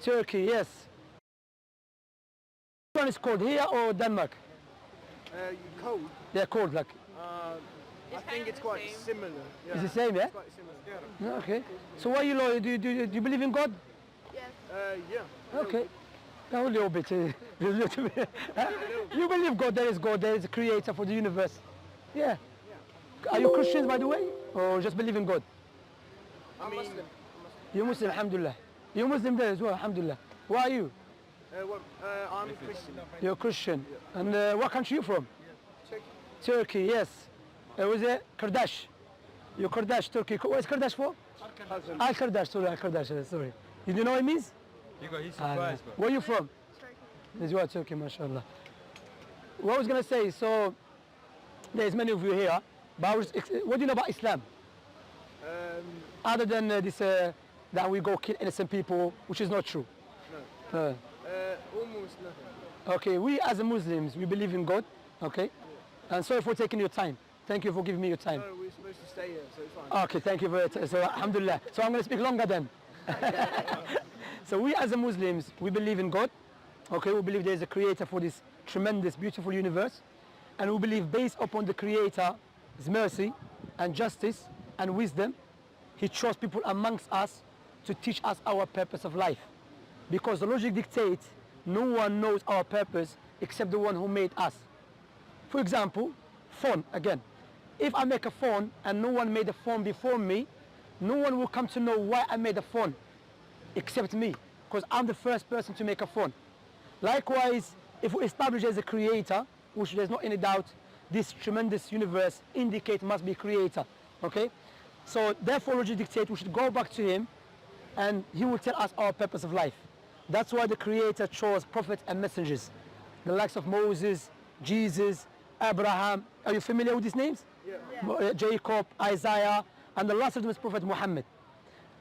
Turkey, yes. Which one is cold, here or Denmark? Cold? They're cold, like. I think it's quite similar. Yeah. It's the same, yeah? It's quite similar. Yeah, okay. So why are you loyal? Do you believe in God? Yes. Yeah. Okay. A little bit. You believe there is a creator for the universe. Yeah. Are you Christians, by the way? Or just believe in God? I'm Muslim. You're Muslim, alhamdulillah. You're Muslim there as well, alhamdulillah. Why are you? I'm Christian. You're Christian. Yeah. And what country are you from? Turkey. Turkey, yes. Was it Kurdash? You're Kurdash, Turkey. What is Kurdash for? Al-Kurdash, sorry. You know what it means? He's surprised. Where are you from? Turkey. As well, Turkey, mashallah. What I was going to say, so there's many of you here, but what do you know about Islam? Other than this, that we go kill innocent people, which is not true. No. Almost nothing. Okay, we as Muslims, we believe in God, okay? And sorry for taking your time. Thank you for giving me your time. No, we're supposed to stay here, so it's fine. Okay, thank you for it. So, alhamdulillah. So I'm going to speak longer then. So we as Muslims, we believe in God. Okay, we believe there is a creator for this tremendous, beautiful universe. And we believe based upon the creator's mercy and justice and wisdom, he chose people amongst us to teach us our purpose of life. Because the logic dictates no one knows our purpose except the one who made us. For example, phone again. If I make a phone and no one made a phone before me, no one will come to know why I made a phone except me, because I'm the first person to make a phone. Likewise, if we establish as a creator, which there's not any doubt, this tremendous universe indicate must be creator, okay? So therefore logic dictates we should go back to him and he will tell us our purpose of life. That's why the creator chose prophets and messengers, the likes of Moses, Jesus, Abraham. Are you familiar with these names? Yeah. Jacob, Isaiah, and the last of them is Prophet Muhammad.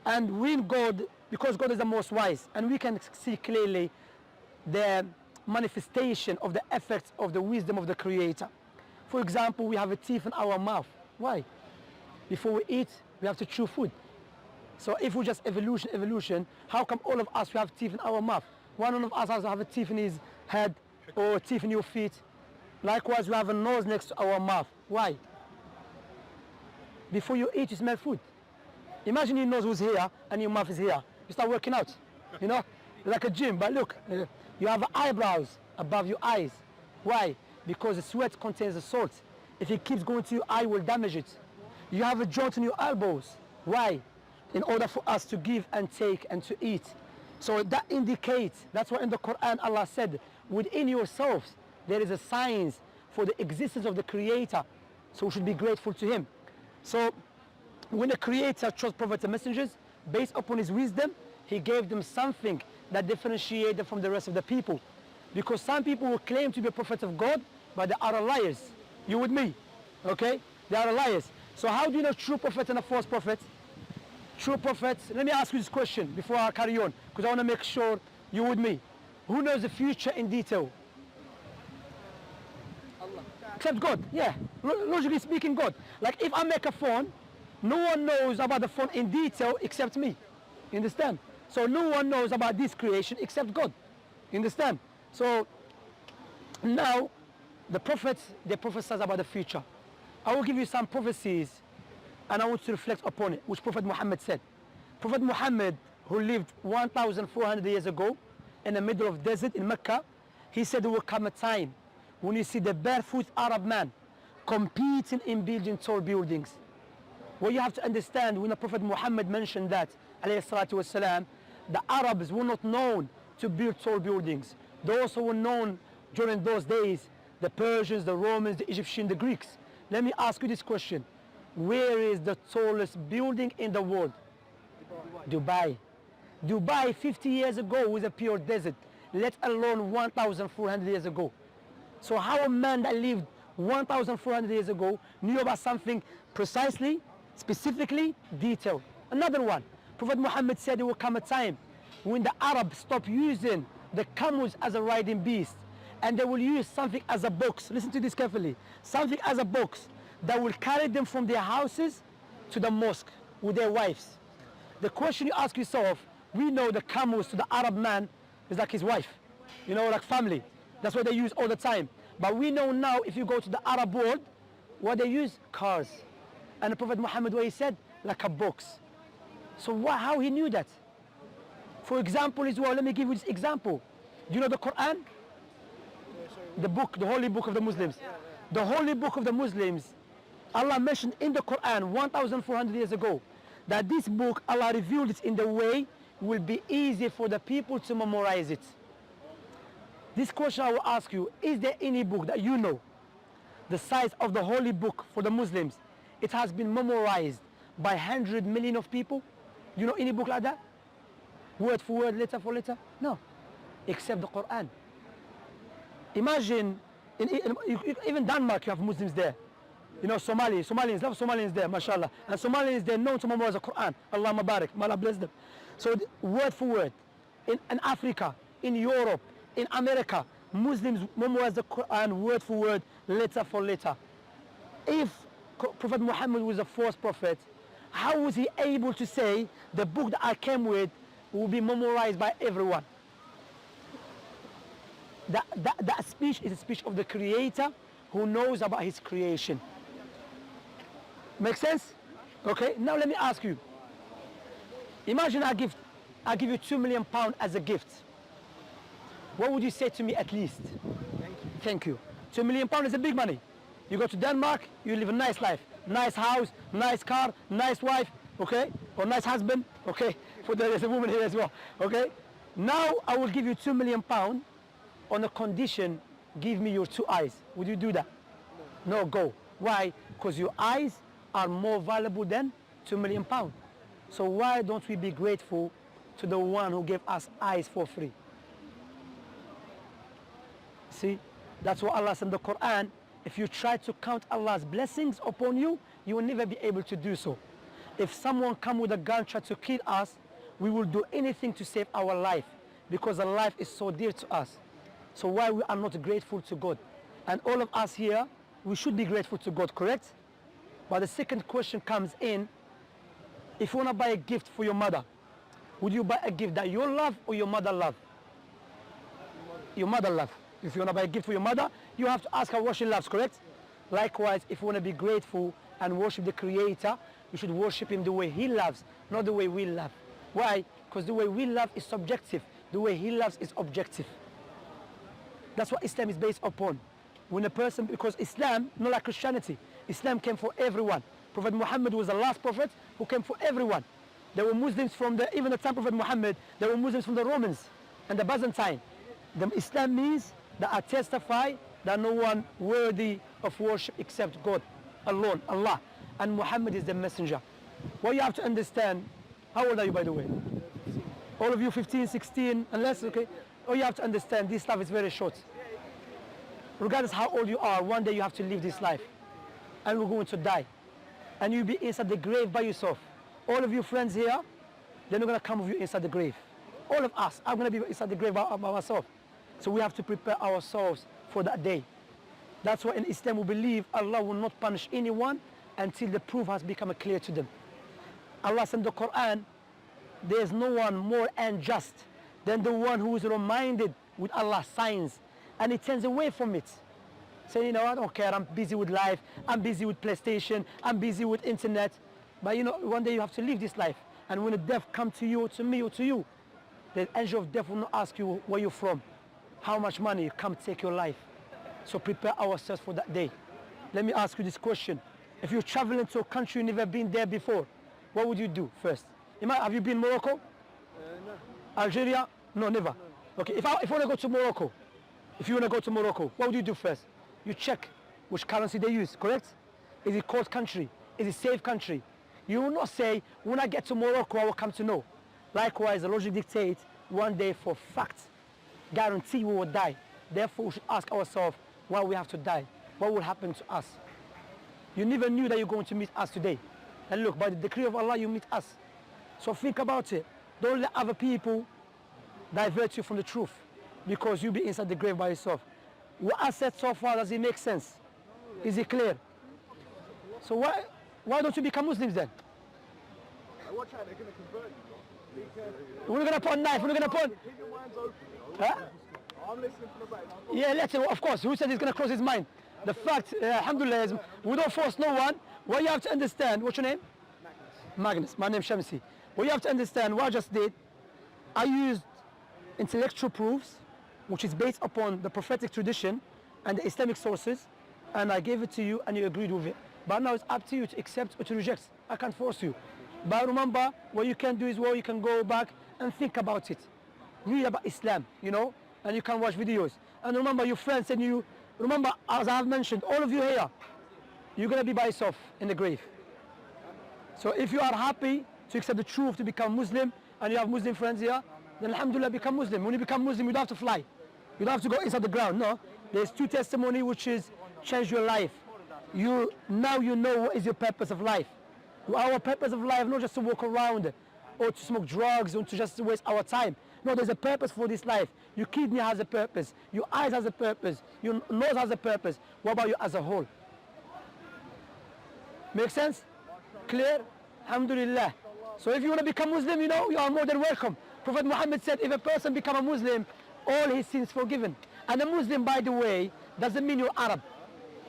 And we in God, because God is the most wise, and we can see clearly the manifestation of the effects of the wisdom of the Creator. For example, we have a teeth in our mouth. Why? Before we eat, we have to chew food. So if we just evolution, how come all of us we have teeth in our mouth? One of us has to have a teeth in his head or teeth in your feet. Likewise, we have a nose next to our mouth. Why? Before you eat, you smell food. Imagine your nose was here and your mouth is here. You start working out, you know, like a gym. But look, you have eyebrows above your eyes. Why? Because the sweat contains the salt. If it keeps going to your eye, it will damage it. You have a joint in your elbows. Why? In order for us to give and take and to eat. So that indicates, that's why in the Quran Allah said, within yourselves, there is a signs for the existence of the Creator. So we should be grateful to Him. So when the Creator chose prophets and messengers, based upon His wisdom, He gave them something that differentiated them from the rest of the people. Because some people will claim to be a prophet of God, but they are liars. You with me? Okay? They are liars. So how do you know true prophet and a false prophet? True prophets, let me ask you this question before I carry on, because I want to make sure you're with me. Who knows the future in detail? Allah. Except God, yeah. Logically speaking, God. Like if I make a phone, no one knows about the phone in detail except me. You understand? So no one knows about this creation except God. You understand? So now the prophets, they prophesy about the future. I will give you some prophecies and I want to reflect upon it, which Prophet Muhammad said. Prophet Muhammad, who lived 1,400 years ago in the middle of desert in Mecca, he said there will come a time when you see the barefoot Arab man competing in building tall buildings. What you have to understand, when the Prophet Muhammad mentioned that, alayhi salatu wasalam, the Arabs were not known to build tall buildings. Those who were known during those days, the Persians, the Romans, the Egyptians, the Greeks. Let me ask you this question. Where is the tallest building in the world? Dubai. Dubai 50 years ago was a pure desert, let alone 1,400 years ago. So how a man that lived 1,400 years ago knew about something precisely, specifically, detailed? Another one, Prophet Muhammad said there will come a time when the Arabs stop using the camels as a riding beast, and they will use something as a box. Listen to this carefully. Something as a box that will carry them from their houses to the mosque with their wives. The question you ask yourself, We know the camels to the Arab man is like his wife, you know, like family. That's what they use all the time. But we know now, if you go to the Arab world, what they use? Cars. And the Prophet Muhammad, what he said? Like a box. So how he knew that? For example as well, let me give you this example. Do you know the Quran? The book, the holy book of the Muslims. The holy book of the Muslims, Allah mentioned in the Quran 1,400 years ago that this book, Allah revealed it in the way will be easy for the people to memorize it. This question I will ask you, is there any book that you know, the size of the holy book for the Muslims, it has been memorized by 100 million of people? You know any book like that? Word for word, letter for letter? No, except the Quran. Imagine, even Denmark, you have Muslims there. You know, Somalians love Somalians there, mashallah. And Somalians, they're known to memorize the Quran. Allah Mabarak, may Allah bless them. So word for word, in Africa, in Europe, in America, Muslims memorize the Quran word for word, letter for letter. If Prophet Muhammad was the fourth prophet, how was he able to say the book that I came with will be memorized by everyone? That speech is a speech of the Creator who knows about his creation. Make sense? Okay, now let me ask you. Imagine I give you £2 million as a gift. What would you say to me at least? Thank you. £2 million is a big money. You go to Denmark, you live a nice life. Nice house, nice car, nice wife, okay? Or nice husband, okay? There's a woman here as well, okay? Now I will give you £2 million on the condition, give me your 2 eyes. Would you do that? No, go. Why? Because your eyes are more valuable than £2 million. So why don't we be grateful to the one who gave us eyes for free? See, that's what Allah said in the Quran. If you try to count Allah's blessings upon you, you will never be able to do so. If someone come with a gun try to kill us, we will do anything to save our life because our life is so dear to us. So why we are not grateful to God? And all of us here, we should be grateful to God, correct? But the second question comes in, if you want to buy a gift for your mother, would you buy a gift that you love or your mother love? Your mother love. If you want to buy a gift for your mother, you have to ask her what she loves, correct? Likewise, if you want to be grateful and worship the Creator, you should worship Him the way He loves, not the way we love. Why? Because the way we love is subjective. The way He loves is objective. That's what Islam is based upon. When a person, because Islam, not like Christianity, Islam came for everyone. Prophet Muhammad was the last prophet who came for everyone. There were Muslims from even the time of Prophet Muhammad, there were Muslims from the Romans and the Byzantine. Islam means that I testify that no one worthy of worship except God alone, Allah. And Muhammad is the messenger. What you have to understand, how old are you by the way? All of you 15, 16, unless, okay? All you have to understand, this life is very short. Regardless how old you are, one day you have to live this life. And we're going to die. And you'll be inside the grave by yourself. All of you friends here, they're not going to come with you inside the grave. All of us are going to be inside the grave by ourselves. So we have to prepare ourselves for that day. That's why in Islam we believe Allah will not punish anyone until the proof has become clear to them. Allah said in the Quran, there is no one more unjust than the one who is reminded with Allah's signs and he turns away from it. Saying, you know, I don't care, I'm busy with life, I'm busy with PlayStation, I'm busy with internet. But you know, one day you have to live this life. And when the death comes to you, or to me, or to you, the angel of death will not ask you where you're from, how much money, come take your life. So prepare ourselves for that day. Let me ask you this question. If you're traveling to a country you've never been there before, what would you do first? Have you been Morocco? No. Algeria? No, never. No. Okay, if you want to go to Morocco, what would you do first? You check which currency they use, correct? Is it cold country? Is it safe country? You will not say, when I get to Morocco, I will come to know. Likewise, the logic dictates, one day for fact, guarantee we will die. Therefore, we should ask ourselves why we have to die. What will happen to us? You never knew that you're going to meet us today. And look, by the decree of Allah, you meet us. So think about it. Don't let other people divert you from the truth because you'll be inside the grave by yourself. What I said so far, does it make sense? Is it clear? So why don't you become Muslims then? Watch out, they're going to convert We're gonna put a knife. We're gonna put. Keep your minds open. Huh? I'm listening from the back. Yeah, let's say, of course. Who said he's gonna close his mind? The fact, alhamdulillah, is we don't force no one. What you have to understand. What's your name? Magnus. My name's Shamsi. What you have to understand. What I just did. I used intellectual proofs, which is based upon the prophetic tradition and the Islamic sources, and I gave it to you and you agreed with it. But now it's up to you to accept or to reject. I can't force you. But remember, what you can do is, well, you can go back and think about it. Read about Islam, you know, and you can watch videos. And remember, your friends and you, remember, as I have mentioned, all of you here, you're going to be by yourself in the grave. So if you are happy to accept the truth, to become Muslim, and you have Muslim friends here, then alhamdulillah, become Muslim. When you become Muslim, you don't have to fly. You don't have to go inside the ground, no. There's two testimony which is change your life. Now you know what is your purpose of life. Our purpose of life, not just to walk around or to smoke drugs or to just waste our time. No, there's a purpose for this life. Your kidney has a purpose. Your eyes has a purpose. Your nose has a purpose. What about you as a whole? Make sense? Clear? Alhamdulillah. So if you want to become Muslim, you know, you are more than welcome. Prophet Muhammad said, if a person become a Muslim, all his sins forgiven. And a Muslim, by the way, doesn't mean you're Arab.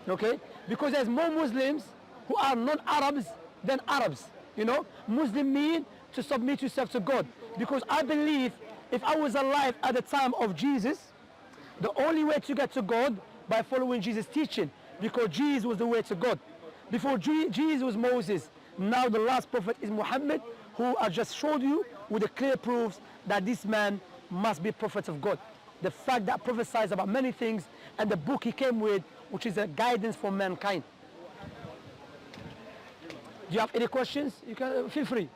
Okay? Because there's more Muslims who are non-Arabs than Arabs. You know? Muslim mean to submit yourself to God. Because I believe if I was alive at the time of Jesus, the only way to get to God by following Jesus' teaching. Because Jesus was the way to God. Before Jesus was Moses. Now the last prophet is Muhammad, who I just showed you with the clear proofs that this man must be a prophet of God. The fact that prophesies about many things and the book he came with, which is a guidance for mankind. Do you have any questions? You can feel free.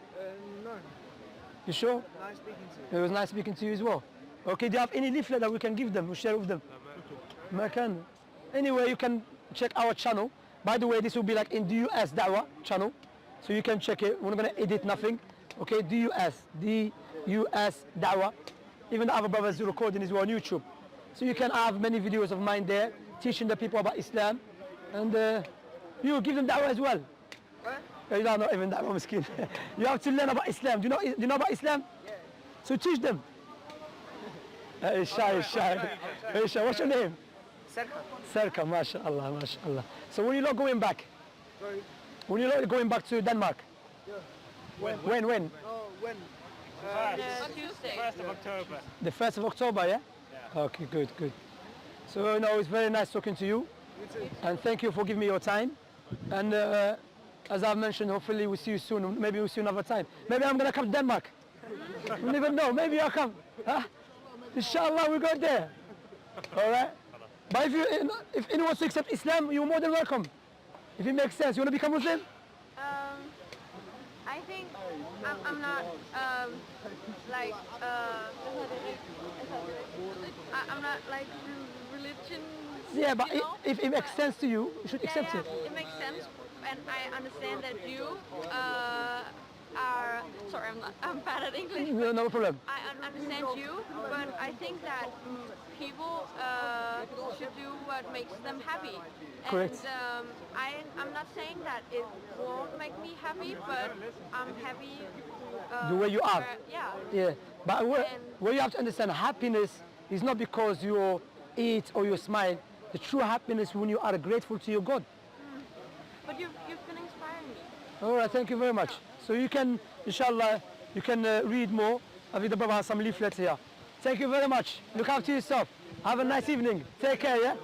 No. You sure? Nice speaking to you. It was nice speaking to you as well. Okay, do you have any leaflet that we can give them, we share with them? Makan. Anyway, you can check our channel. By the way, this will be like in DUS Dawa channel. So you can check it. We're not going to edit nothing. Okay, DUS Dawa. Even the other brothers are recording as well on YouTube. So you can have many videos of mine there, teaching the people about Islam. And you give them da'wah as well. You don't know even da'wah, miskin. You have to learn about Islam. Do you know about Islam? Yeah. So teach them. Shy. What's your name? Serka, mashallah, mashallah. So when you're not going back? Sorry. When you're not going back to Denmark? Yeah. When? Oh, when? Tuesday. 1st of October. The 1st of October, yeah? Okay, good. So, no, it's very nice talking to you. You too. And thank you for giving me your time. And as I've mentioned, hopefully we'll see you soon. Maybe we'll see you another time. Maybe I'm going to come to Denmark. You never know. Maybe I'll come. Huh? Inshallah, we'll go there. All right? But if anyone wants to accept Islam, you're more than welcome. If it makes sense. You want to become Muslim? I think I'm not I'm not like religion. Yeah, but you know? if it makes sense to you, you should accept yeah, it. it makes sense, and I understand that you are. Sorry, I'm bad at English. No problem. I understand you, but I think that people should do what makes them happy. Correct. And I'm not saying that it won't make me happy, but I'm happy. The way you are. Yeah. Yeah, but what you have to understand, happiness is not because you eat or you smile. The true happiness when you are grateful to your God. But you've been inspiring me. All right, thank you very much. So you can, inshallah, you can read more. I think the Baba has some leaflets here. Thank you very much. Look after yourself. Have a nice evening. Take care, yeah?